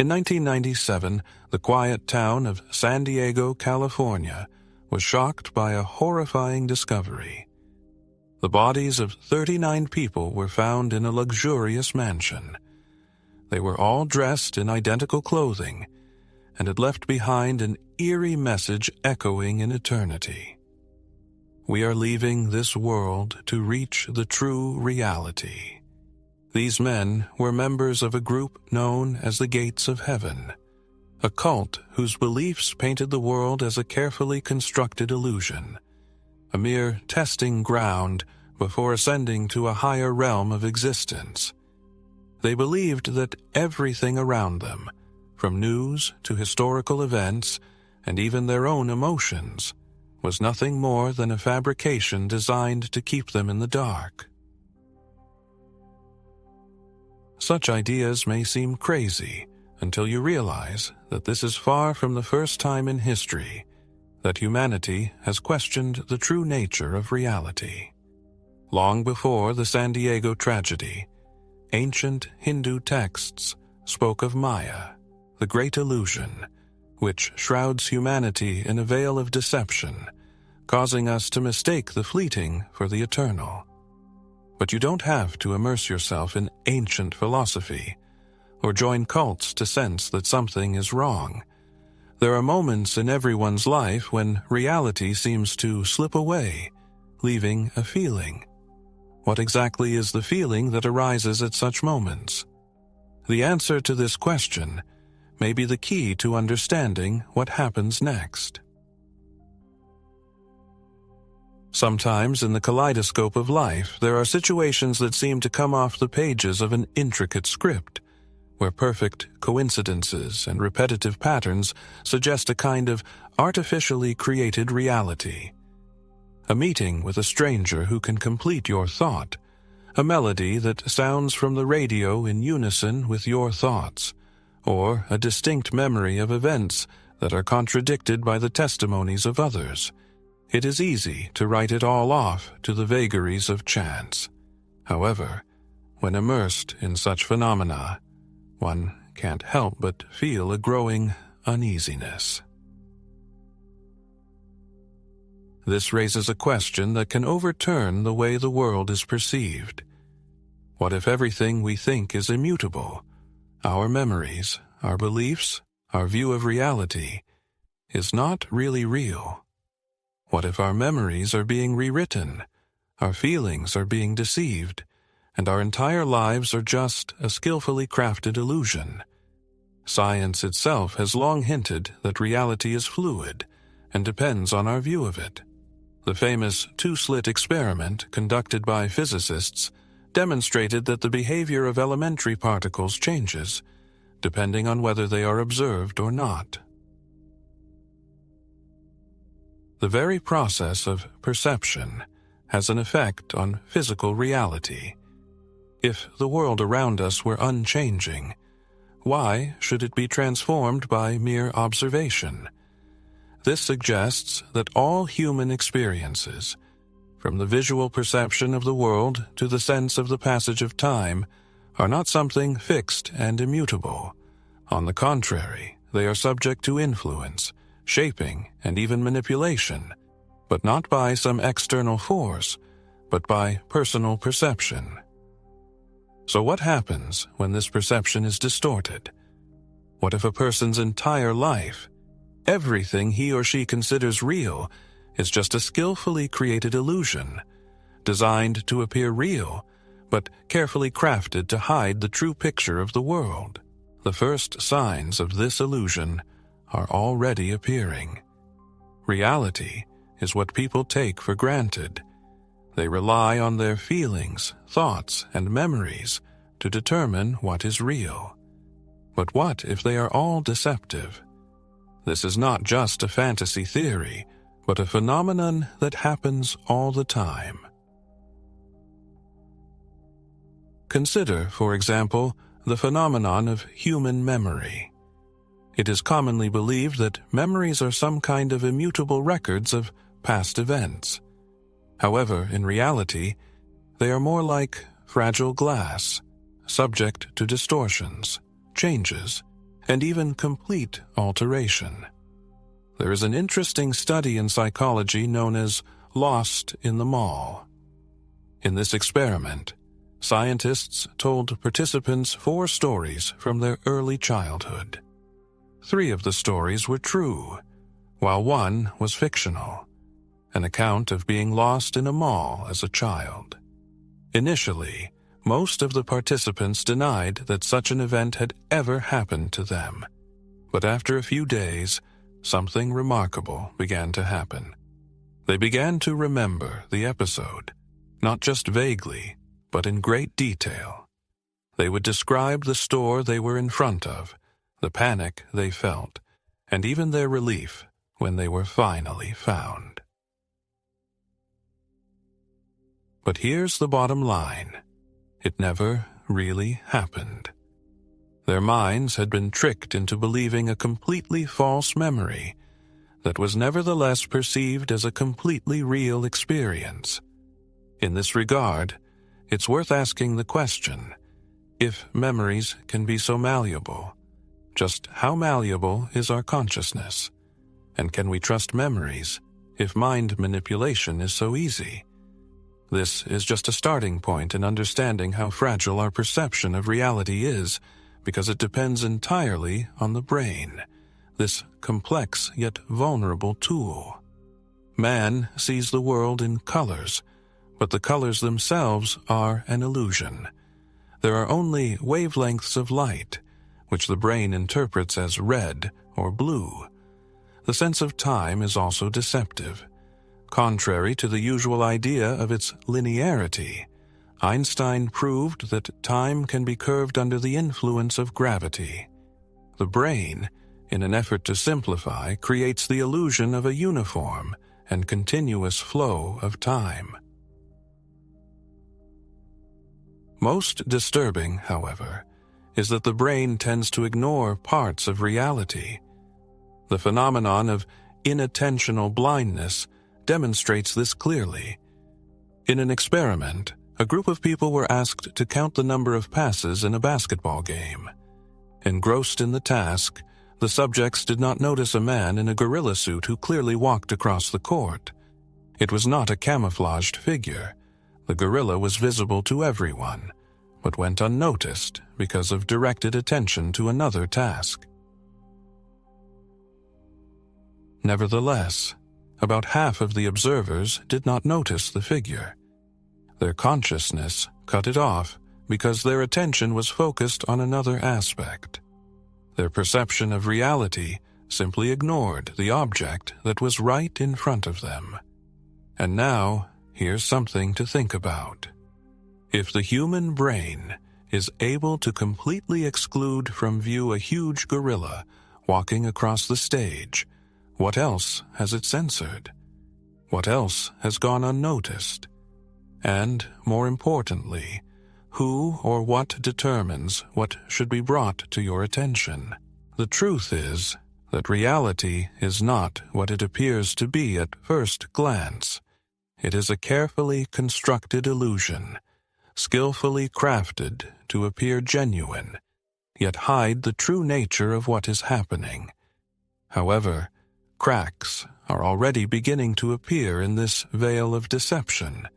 In 1997, the quiet town of San Diego, California, was shocked by a horrifying discovery. The bodies of 39 people were found in a luxurious mansion. They were all dressed in identical clothing and had left behind an eerie message echoing in eternity. We are leaving this world to reach the true reality. These men were members of a group known as the Gates of Heaven, a cult whose beliefs painted the world as a carefully constructed illusion, a mere testing ground before ascending to a higher realm of existence. They believed that everything around them, from news to historical events and even their own emotions, was nothing more than a fabrication designed to keep them in the dark. Such ideas may seem crazy until you realize that this is far from the first time in history that humanity has questioned the true nature of reality. Long before the San Diego tragedy, ancient Hindu texts spoke of Maya, the great illusion, which shrouds humanity in a veil of deception, causing us to mistake the fleeting for the eternal. But you don't have to immerse yourself in ancient philosophy or join cults to sense that something is wrong. There are moments in everyone's life when reality seems to slip away, leaving a feeling. What exactly is the feeling that arises at such moments? The answer to this question may be the key to understanding what happens next. Sometimes in the kaleidoscope of life, there are situations that seem to come off the pages of an intricate script, where perfect coincidences and repetitive patterns suggest a kind of artificially created reality. A meeting with a stranger who can complete your thought, a melody that sounds from the radio in unison with your thoughts, or a distinct memory of events that are contradicted by the testimonies of others. It is easy to write it all off to the vagaries of chance. However, when immersed in such phenomena, one can't help but feel a growing uneasiness. This raises a question that can overturn the way the world is perceived. What if everything we think is immutable? Our memories, our beliefs, our view of reality is not really real. What if our memories are being rewritten, our feelings are being deceived, and our entire lives are just a skillfully crafted illusion? Science itself has long hinted that reality is fluid and depends on our view of it. The famous two-slit experiment conducted by physicists demonstrated that the behavior of elementary particles changes, depending on whether they are observed or not. The very process of perception has an effect on physical reality. If the world around us were unchanging, why should it be transformed by mere observation? This suggests that all human experiences, from the visual perception of the world to the sense of the passage of time, are not something fixed and immutable. On the contrary, they are subject to influence, shaping, and even manipulation, but not by some external force, but by personal perception. So what happens when this perception is distorted? What if a person's entire life, everything he or she considers real, is just a skillfully created illusion, designed to appear real, but carefully crafted to hide the true picture of the world? The first signs of this illusion are already appearing. Reality is what people take for granted. They rely on their feelings, thoughts, and memories to determine what is real. But what if they are all deceptive? This is not just a fantasy theory, but a phenomenon that happens all the time. Consider, for example, the phenomenon of human memory. It is commonly believed that memories are some kind of immutable records of past events. However, in reality, they are more like fragile glass, subject to distortions, changes, and even complete alteration. There is an interesting study in psychology known as Lost in the Mall. In this experiment, scientists told participants 4 stories from their early childhood. 3 of the stories were true, while 1 was fictional, an account of being lost in a mall as a child. Initially, most of the participants denied that such an event had ever happened to them, but after a few days, something remarkable began to happen. They began to remember the episode, not just vaguely, but in great detail. They would describe the store they were in front of, the panic they felt, and even their relief when they were finally found. But here's the bottom line. It never really happened. Their minds had been tricked into believing a completely false memory that was nevertheless perceived as a completely real experience. In this regard, it's worth asking the question, if memories can be so malleable, just how malleable is our consciousness? And can we trust memories if mind manipulation is so easy? This is just a starting point in understanding how fragile our perception of reality is, because it depends entirely on the brain, this complex yet vulnerable tool. Man sees the world in colors, but the colors themselves are an illusion. There are only wavelengths of light, which the brain interprets as red or blue. The sense of time is also deceptive. Contrary to the usual idea of its linearity, Einstein proved that time can be curved under the influence of gravity. The brain, in an effort to simplify, creates the illusion of a uniform and continuous flow of time. Most disturbing, however, is that the brain tends to ignore parts of reality. The phenomenon of inattentional blindness demonstrates this clearly. In an experiment, a group of people were asked to count the number of passes in a basketball game. Engrossed in the task, the subjects did not notice a man in a gorilla suit who clearly walked across the court. It was not a camouflaged figure. The gorilla was visible to everyone, but went unnoticed because of directed attention to another task. Nevertheless, about half of the observers did not notice the figure. Their consciousness cut it off because their attention was focused on another aspect. Their perception of reality simply ignored the object that was right in front of them. And now, here's something to think about. If the human brain is able to completely exclude from view a huge gorilla walking across the stage, what else has it censored? What else has gone unnoticed? And, more importantly, who or what determines what should be brought to your attention? The truth is that reality is not what it appears to be at first glance. It is a carefully constructed illusion, skillfully crafted to appear genuine, yet hide the true nature of what is happening. However, cracks are already beginning to appear in this veil of deception.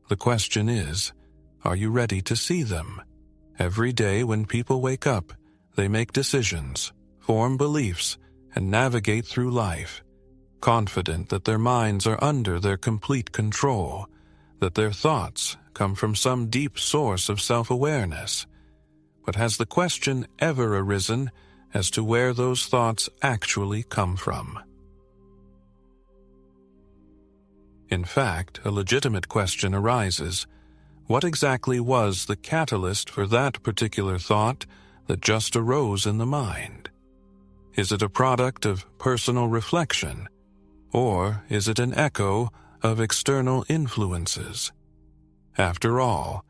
The question is, are you ready to see them? Every day when people wake up, they make decisions, form beliefs, and navigate through life, confident that their minds are under their complete control, that their thoughts come from some deep source of self-awareness. But has the question ever arisen as to where those thoughts actually come from? In fact, a legitimate question arises. What exactly was the catalyst for that particular thought that just arose in the mind? Is it a product of personal reflection, or is it an echo of external influences? After all,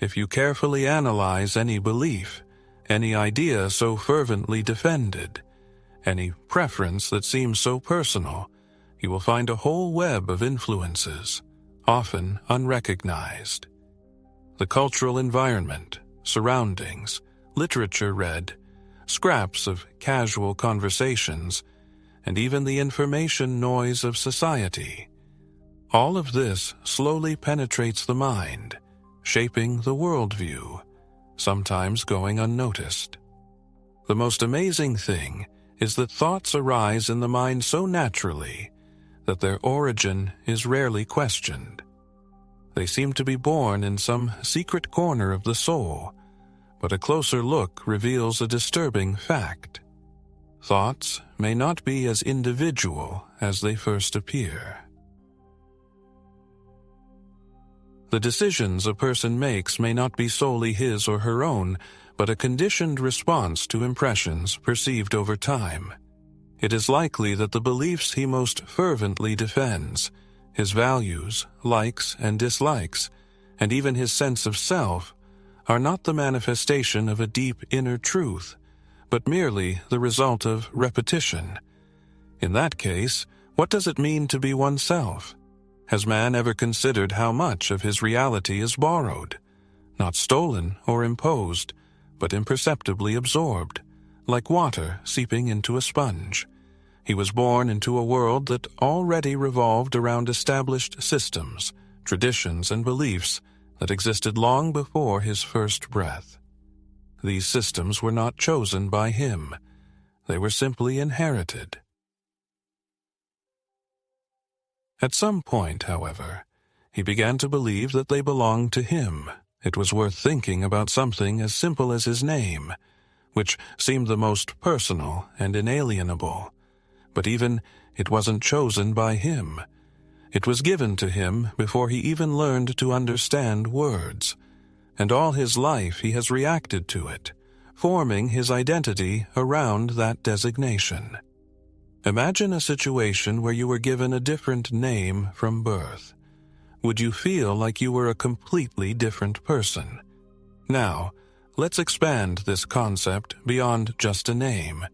if you carefully analyze any belief, any idea so fervently defended, any preference that seems so personal, you will find a whole web of influences, often unrecognized. The cultural environment, surroundings, literature read, scraps of casual conversations, and even the information noise of society. All of this slowly penetrates the mind, shaping the worldview, sometimes going unnoticed. The most amazing thing is that thoughts arise in the mind so naturally that their origin is rarely questioned. They seem to be born in some secret corner of the soul, but a closer look reveals a disturbing fact. Thoughts may not be as individual as they first appear. The decisions a person makes may not be solely his or her own, but a conditioned response to impressions perceived over time. It is likely that the beliefs he most fervently defends, his values, likes and dislikes, and even his sense of self, are not the manifestation of a deep inner truth, but merely the result of repetition. In that case, what does it mean to be oneself? Has man ever considered how much of his reality is borrowed, not stolen or imposed, but imperceptibly absorbed, like water seeping into a sponge? He was born into a world that already revolved around established systems, traditions, and beliefs that existed long before his first breath. These systems were not chosen by him. They were simply inherited. At some point, however, he began to believe that they belonged to him. It was worth thinking about something as simple as his name, which seemed the most personal and inalienable. But even it wasn't chosen by him. It was given to him before he even learned to understand words, and all his life he has reacted to it, forming his identity around that designation. Imagine a situation where you were given a different name from birth. Would you feel like you were a completely different person? Now, let's expand this concept beyond just a name.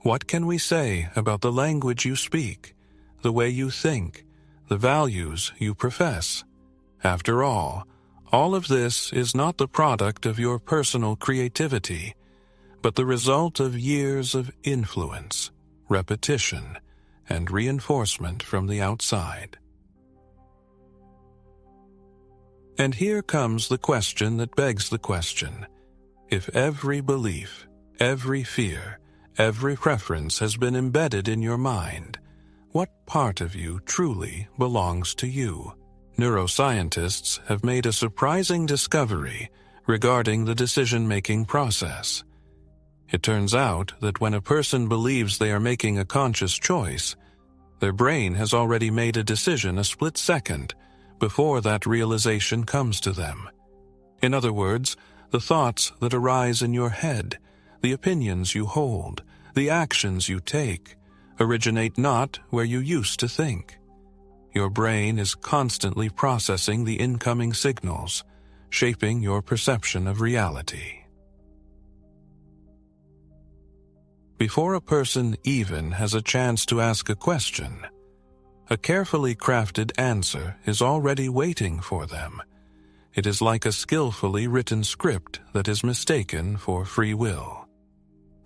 What can we say about the language you speak, the way you think, the values you profess? After all of this is not the product of your personal creativity, but the result of years of influence, repetition, and reinforcement from the outside. And here comes the question that begs the question. If every belief, every fear, every preference has been embedded in your mind, what part of you truly belongs to you? Neuroscientists have made a surprising discovery regarding the decision-making process. It turns out that when a person believes they are making a conscious choice, their brain has already made a decision a split second before that realization comes to them. In other words, the thoughts that arise in your head, the opinions you hold, the actions you take, originate not where you used to think. Your brain is constantly processing the incoming signals, shaping your perception of reality. Before a person even has a chance to ask a question, a carefully crafted answer is already waiting for them. It is like a skillfully written script that is mistaken for free will.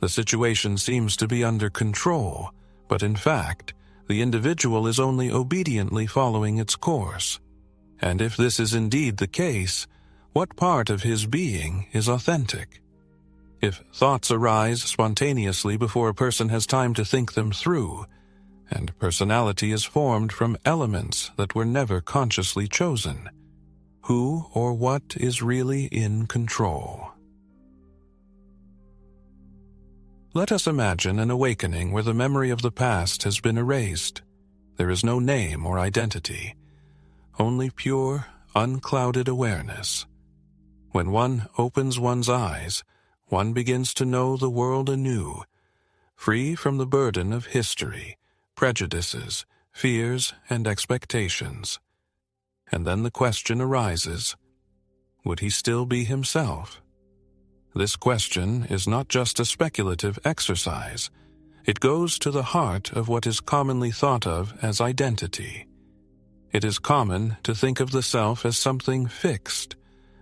The situation seems to be under control, but in fact, the individual is only obediently following its course. And if this is indeed the case, what part of his being is authentic? If thoughts arise spontaneously before a person has time to think them through, and personality is formed from elements that were never consciously chosen, who or what is really in control? Let us imagine an awakening where the memory of the past has been erased. There is no name or identity, only pure, unclouded awareness. When one opens one's eyes, one begins to know the world anew, free from the burden of history, prejudices, fears, and expectations. And then the question arises, would he still be himself? This question is not just a speculative exercise. It goes to the heart of what is commonly thought of as identity. It is common to think of the self as something fixed,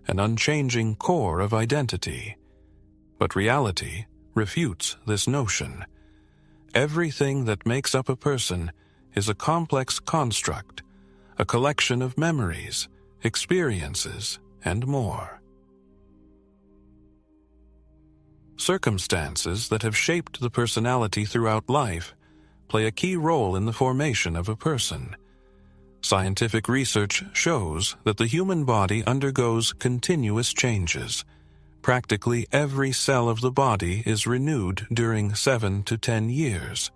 an unchanging core of identity. But reality, refutes this notion. Everything that makes up a person is a complex construct, a collection of memories, experiences, and more. Circumstances that have shaped the personality throughout life play a key role in the formation of a person. Scientific research shows that the human body undergoes continuous changes. Practically every cell of the body is renewed during 7 to 10 years.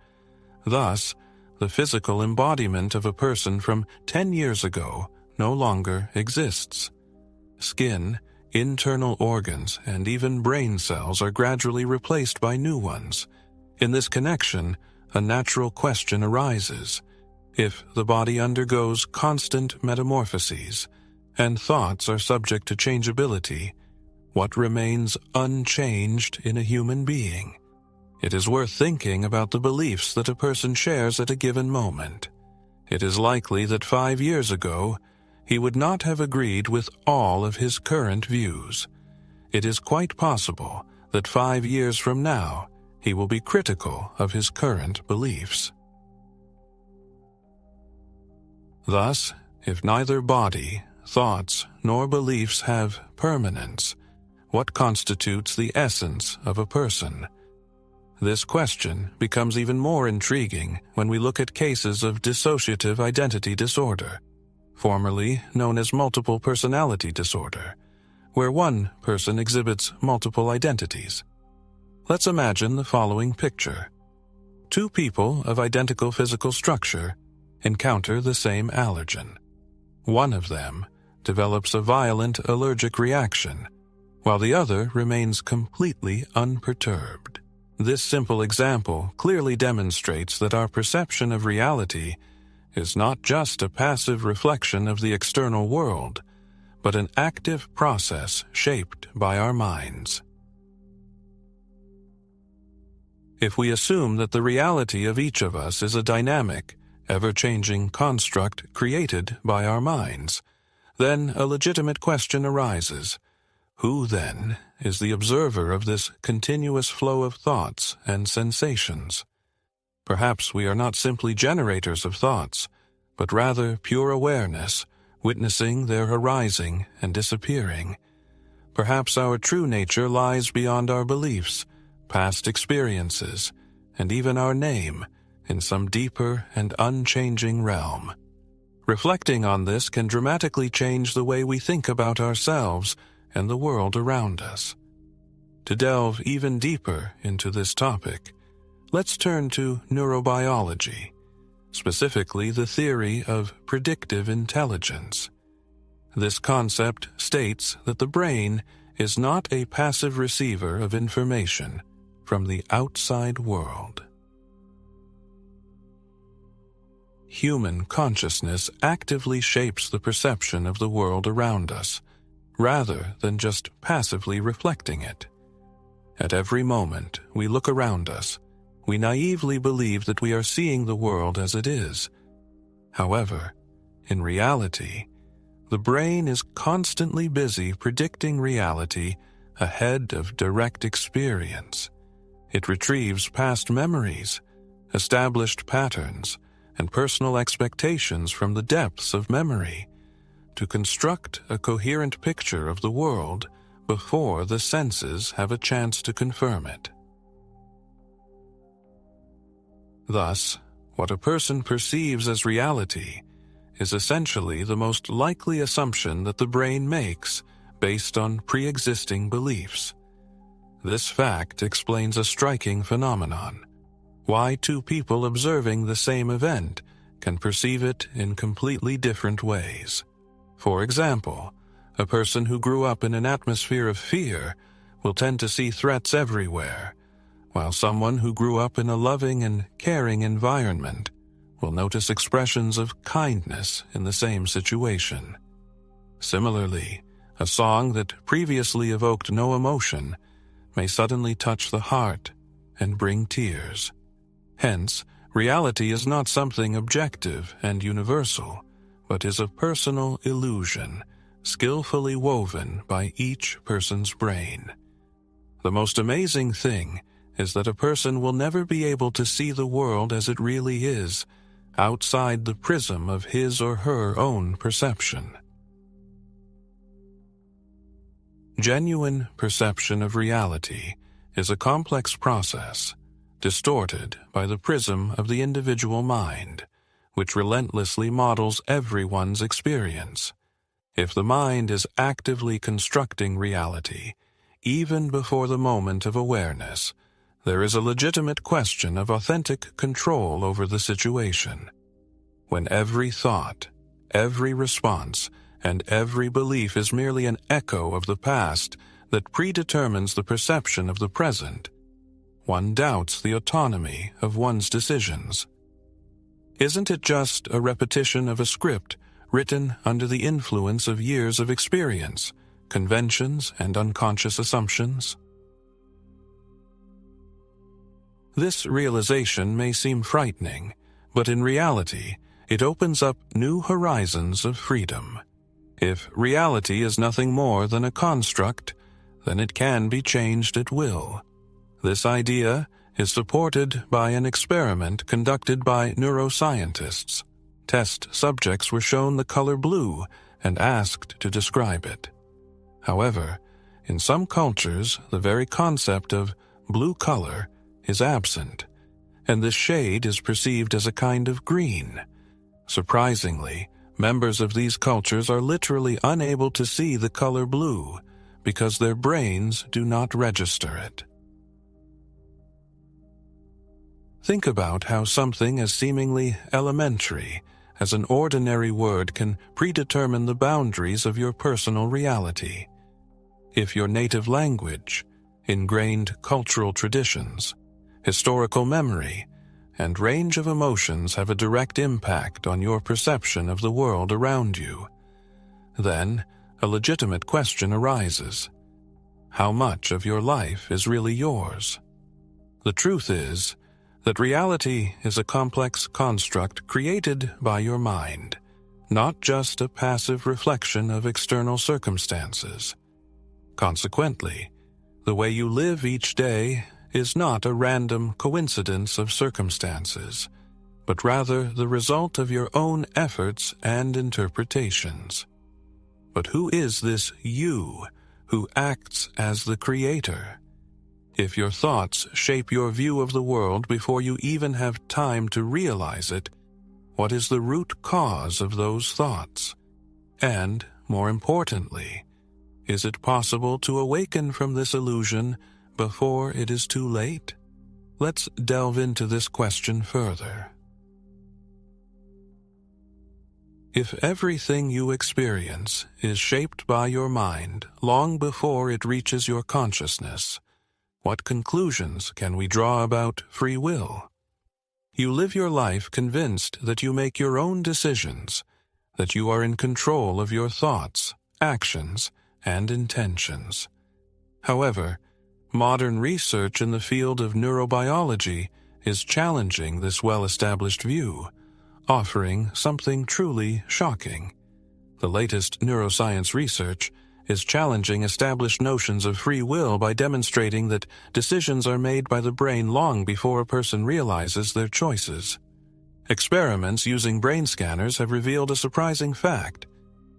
Thus, the physical embodiment of a person from 10 years ago no longer exists. Skin, internal organs, and even brain cells are gradually replaced by new ones. In this connection, a natural question arises. If the body undergoes constant metamorphoses, and thoughts are subject to changeability, what remains unchanged in a human being? It is worth thinking about the beliefs that a person shares at a given moment. It is likely that 5 years ago, he would not have agreed with all of his current views. It is quite possible that 5 years from now, he will be critical of his current beliefs. Thus, if neither body, thoughts, nor beliefs have permanence, what constitutes the essence of a person? This question becomes even more intriguing when we look at cases of dissociative identity disorder, formerly known as multiple personality disorder, where one person exhibits multiple identities. Let's imagine the following picture. Two people of identical physical structure encounter the same allergen. One of them develops a violent allergic reaction, while the other remains completely unperturbed. This simple example clearly demonstrates that our perception of reality is not just a passive reflection of the external world, but an active process shaped by our minds. If we assume that the reality of each of us is a dynamic, ever-changing construct created by our minds, then a legitimate question arises. Who, then, is the observer of this continuous flow of thoughts and sensations? Perhaps we are not simply generators of thoughts, but rather pure awareness, witnessing their arising and disappearing. Perhaps our true nature lies beyond our beliefs, past experiences, and even our name, in some deeper and unchanging realm. Reflecting on this can dramatically change the way we think about ourselves and the world around us. To delve even deeper into this topic, let's turn to neurobiology, specifically the theory of predictive intelligence. This concept states that the brain is not a passive receiver of information from the outside world. Human consciousness actively shapes the perception of the world around us, rather than just passively reflecting it. At every moment we look around us, we naively believe that we are seeing the world as it is. However, in reality, the brain is constantly busy predicting reality ahead of direct experience. It retrieves past memories, established patterns, and personal expectations from the depths of memory to construct a coherent picture of the world before the senses have a chance to confirm it. Thus, what a person perceives as reality is essentially the most likely assumption that the brain makes based on pre-existing beliefs. This fact explains a striking phenomenon: why two people observing the same event can perceive it in completely different ways. For example, a person who grew up in an atmosphere of fear will tend to see threats everywhere, while someone who grew up in a loving and caring environment will notice expressions of kindness in the same situation. Similarly, a song that previously evoked no emotion may suddenly touch the heart and bring tears. Hence, reality is not something objective and universal, but is a personal illusion, skillfully woven by each person's brain. The most amazing thing is that a person will never be able to see the world as it really is, outside the prism of his or her own perception. Genuine perception of reality is a complex process, distorted by the prism of the individual mind, which relentlessly models everyone's experience. If the mind is actively constructing reality, even before the moment of awareness, there is a legitimate question of authentic control over the situation. When every thought, every response, and every belief is merely an echo of the past that predetermines the perception of the present, one doubts the autonomy of one's decisions. Isn't it just a repetition of a script written under the influence of years of experience, conventions, and unconscious assumptions? This realization may seem frightening, but in reality, it opens up new horizons of freedom. If reality is nothing more than a construct, then it can be changed at will. This idea is supported by an experiment conducted by neuroscientists. Test subjects were shown the color blue and asked to describe it. However, in some cultures, the very concept of blue color is absent, and this shade is perceived as a kind of green. Surprisingly, members of these cultures are literally unable to see the color blue because their brains do not register it. Think about how something as seemingly elementary as an ordinary word can predetermine the boundaries of your personal reality. If your native language, ingrained cultural traditions, historical memory, and range of emotions have a direct impact on your perception of the world around you, then a legitimate question arises. How much of your life is really yours? The truth is that reality is a complex construct created by your mind, not just a passive reflection of external circumstances. Consequently, the way you live each day is not a random coincidence of circumstances, but rather the result of your own efforts and interpretations. But who is this you who acts as the creator? If your thoughts shape your view of the world before you even have time to realize it, what is the root cause of those thoughts? And, more importantly, is it possible to awaken from this illusion before it is too late? Let's delve into this question further. If everything you experience is shaped by your mind long before it reaches your consciousness, what conclusions can we draw about free will? You live your life convinced that you make your own decisions, that you are in control of your thoughts, actions, and intentions. However, modern research in the field of neurobiology is challenging this well-established view, offering something truly shocking. The latest neuroscience research is challenging established notions of free will by demonstrating that decisions are made by the brain long before a person realizes their choices. Experiments using brain scanners have revealed a surprising fact.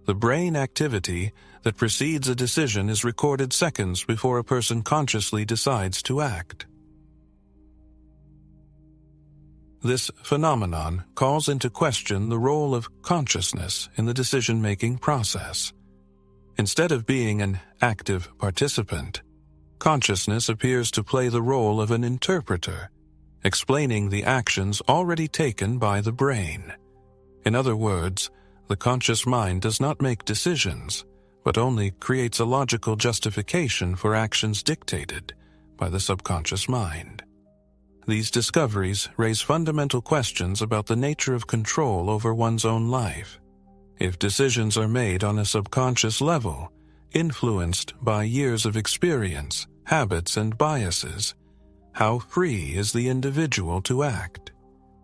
The brain activity that precedes a decision is recorded seconds before a person consciously decides to act. This phenomenon calls into question the role of consciousness in the decision-making process. Instead of being an active participant, consciousness appears to play the role of an interpreter, explaining the actions already taken by the brain. In other words, the conscious mind does not make decisions, but only creates a logical justification for actions dictated by the subconscious mind. These discoveries raise fundamental questions about the nature of control over one's own life. If decisions are made on a subconscious level, influenced by years of experience, habits, and biases, how free is the individual to act?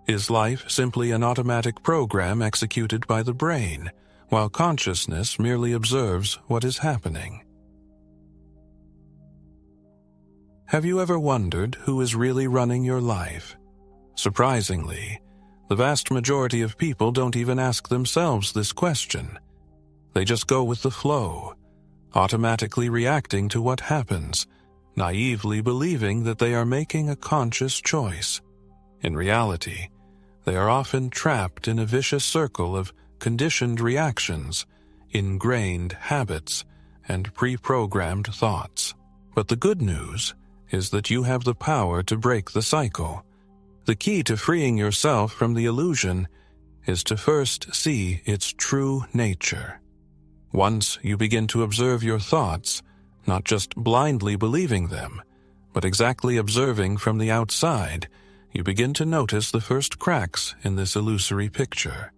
Is life simply an automatic program executed by the brain, while consciousness merely observes what is happening? Have you ever wondered who is really running your life? Surprisingly, the vast majority of people don't even ask themselves this question. They just go with the flow, automatically reacting to what happens, naively believing that they are making a conscious choice. In reality, they are often trapped in a vicious circle of conditioned reactions, ingrained habits, and pre-programmed thoughts. But the good news is that you have the power to break the cycle. The key to freeing yourself from the illusion is to first see its true nature. Once you begin to observe your thoughts, not just blindly believing them, but exactly observing from the outside, you begin to notice the first cracks in this illusory picture.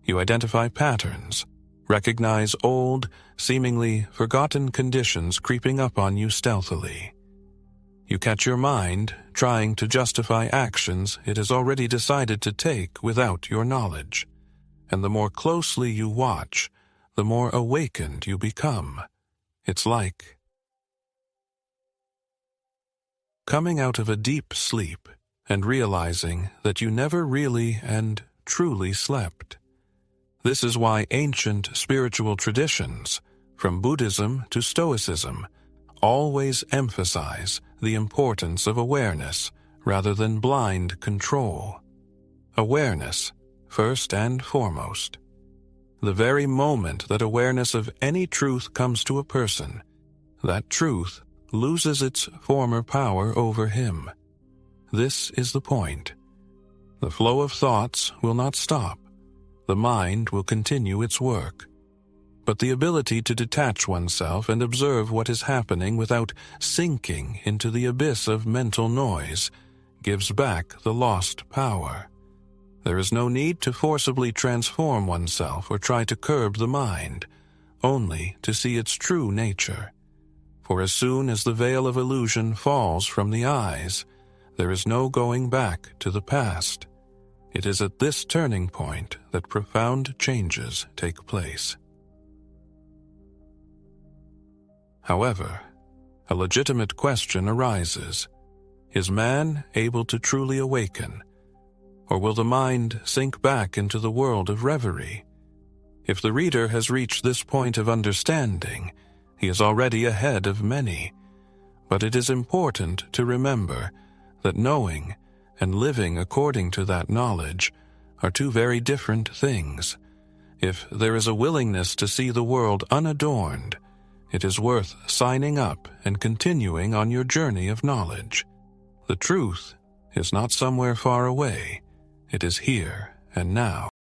You identify patterns, recognize old, seemingly forgotten conditions creeping up on you stealthily. You catch your mind trying to justify actions it has already decided to take without your knowledge. And the more closely you watch, the more awakened you become. It's like coming out of a deep sleep and realizing that you never really and truly slept. This is why ancient spiritual traditions, from Buddhism to Stoicism, always emphasize the importance of awareness rather than blind control. Awareness, first and foremost. The very moment that awareness of any truth comes to a person, that truth loses its former power over him. This is the point. The flow of thoughts will not stop. The mind will continue its work. But the ability to detach oneself and observe what is happening without sinking into the abyss of mental noise gives back the lost power. There is no need to forcibly transform oneself or try to curb the mind, only to see its true nature. For as soon as the veil of illusion falls from the eyes, there is no going back to the past. It is at this turning point that profound changes take place. However, a legitimate question arises. Is man able to truly awaken? Or will the mind sink back into the world of reverie? If the reader has reached this point of understanding, he is already ahead of many. But it is important to remember that knowing and living according to that knowledge are two very different things. If there is a willingness to see the world unadorned, it is worth signing up and continuing on your journey of knowledge. The truth is not somewhere far away. It is here and now.